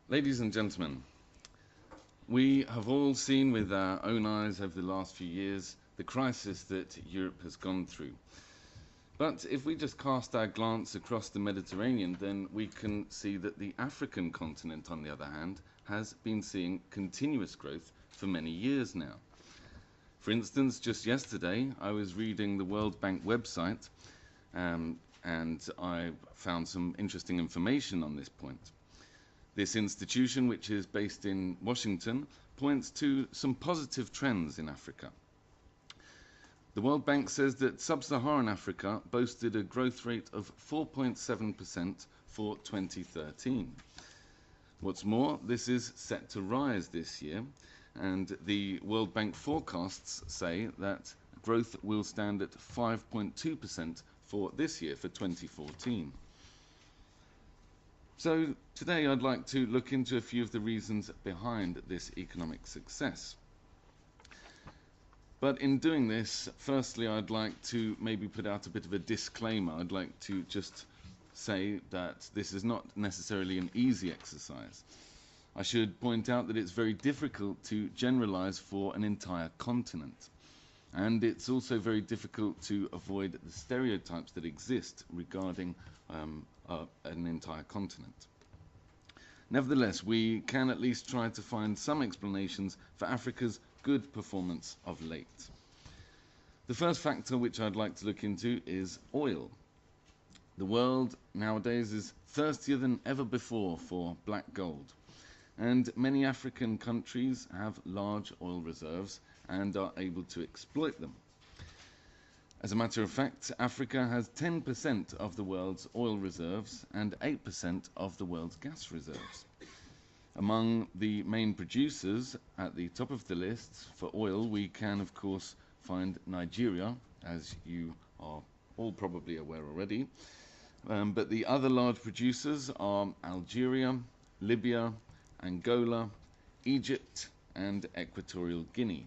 Ladies and gentlemen, we have all seen with our own eyes over the last few years the crisis that Europe has gone through. But if we just cast our glance across the Mediterranean, then we can see that the African continent, on the other hand, has been seeing continuous growth for many years now. For instance, just yesterday, I was reading the World Bank website and I found some interesting information on this point. This institution, which is based in Washington, points to some positive trends in Africa. The World Bank says that sub-Saharan Africa boasted a growth rate of 4.7% for 2013. What's more, this is set to rise this year, and the World Bank forecasts say that growth will stand at 5.2% for this year, for 2014. So today I'd like to look into a few of the reasons behind this economic success. But in doing this, firstly I'd like to maybe put out a bit of a disclaimer. I'd like to just say that this is not necessarily an easy exercise. I should point out that it's very difficult to generalize for an entire continent. And it's also very difficult to avoid the stereotypes that exist regarding an entire continent. Nevertheless, we can at least try to find some explanations for Africa's good performance of late. The first factor which I'd like to look into is oil. The world nowadays is thirstier than ever before for black gold, and many African countries have large oil reserves and are able to exploit them. As a matter of fact, Africa has 10% of the world's oil reserves and 8% of the world's gas reserves. Among the main producers at the top of the list for oil, we can of course find Nigeria, as you are all probably aware already. But the other large producers are Algeria, Libya, Angola, Egypt, and Equatorial Guinea.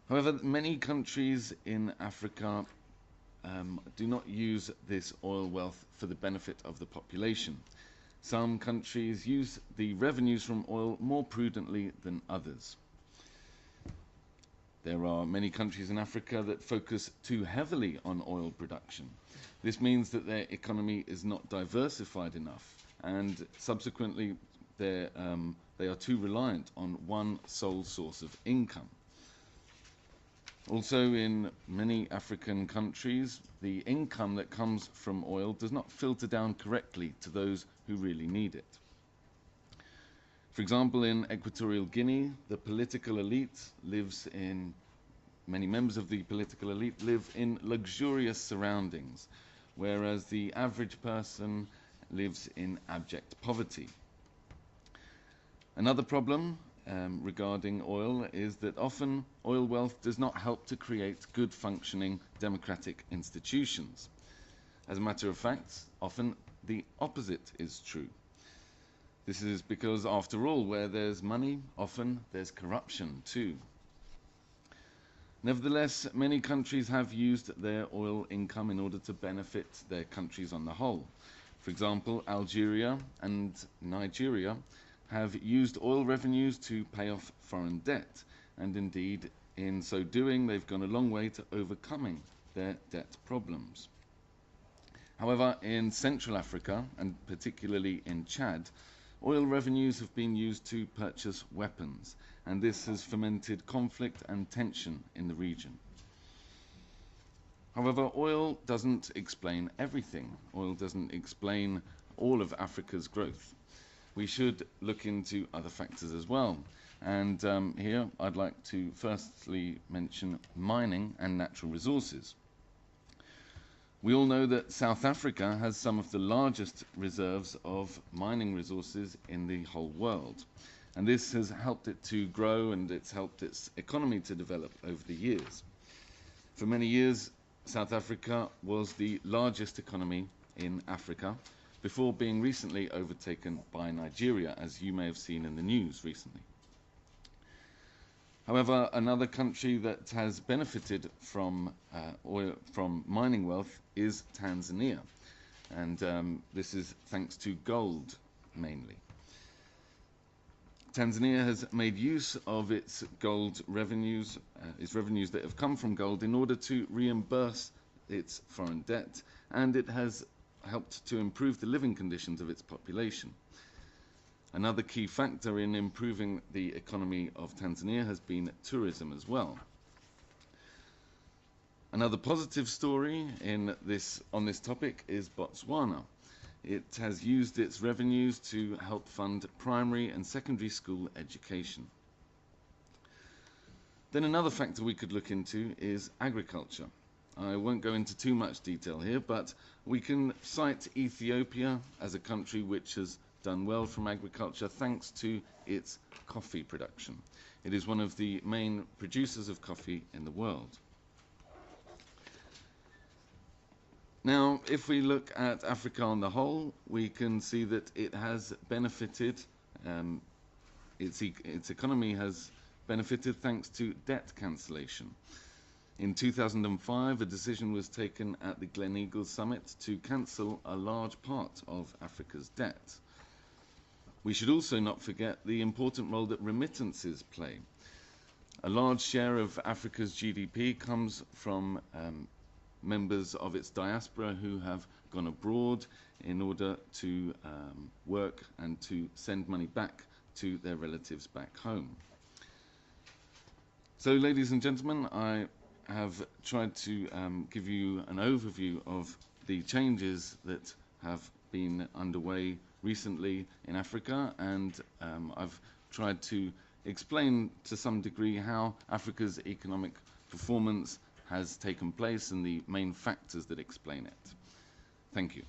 However, many countries in Africa do not use this oil wealth for the benefit of the population. Some countries use the revenues from oil more prudently than others. There are many countries in Africa that focus too heavily on oil production. This means that their economy is not diversified enough, and subsequently they are too reliant on one sole source of income. Also, in many African countries, the income that comes from oil does not filter down correctly to those who really need it. For example, in Equatorial Guinea, many members of the political elite live in luxurious surroundings, whereas the average person lives in abject poverty. Another problem regarding oil is that often oil wealth does not help to create good functioning democratic institutions. As a matter of fact, often the opposite is true. This is because, after all, where there's money, often there's corruption too. Nevertheless, many countries have used their oil income in order to benefit their countries on the whole. For example, Algeria and Nigeria have used oil revenues to pay off foreign debt, and indeed, in so doing, they've gone a long way to overcoming their debt problems. However, in Central Africa, and particularly in Chad, oil revenues have been used to purchase weapons, and this has fomented conflict and tension in the region. However, oil doesn't explain everything. Oil doesn't explain all of Africa's growth. We should look into other factors as well. And here I'd like to firstly mention mining and natural resources. We all know that South Africa has some of the largest reserves of mining resources in the whole world. And this has helped it to grow, and it's helped its economy to develop over the years. For many years, South Africa was the largest economy in Africa, before being recently overtaken by Nigeria, as you may have seen in the news recently. However, another country that has benefited from mining wealth is Tanzania, and this is thanks to gold. mainly. Tanzania has made use of its gold revenues, its revenues that have come from gold, in order to reimburse its foreign debt, and it has helped to improve the living conditions of its population. Another key factor in improving the economy of Tanzania has been tourism as well. Another positive story on this topic is Botswana. It has used its revenues to help fund primary and secondary school education. Then another factor we could look into is agriculture. I won't go into too much detail here, but we can cite Ethiopia as a country which has done well from agriculture thanks to its coffee production. It is one of the main producers of coffee in the world. Now, if we look at Africa on the whole, we can see that it has benefited, its economy has benefited thanks to debt cancellation. In 2005, a decision was taken at the Gleneagles Summit to cancel a large part of Africa's debt. We should also not forget the important role that remittances play. A large share of Africa's GDP comes from members of its diaspora who have gone abroad in order to work and to send money back to their relatives back home. So, ladies and gentlemen, I have tried to give you an overview of the changes that have been underway recently in Africa, and I've tried to explain to some degree how Africa's economic performance has taken place and the main factors that explain it. Thank you.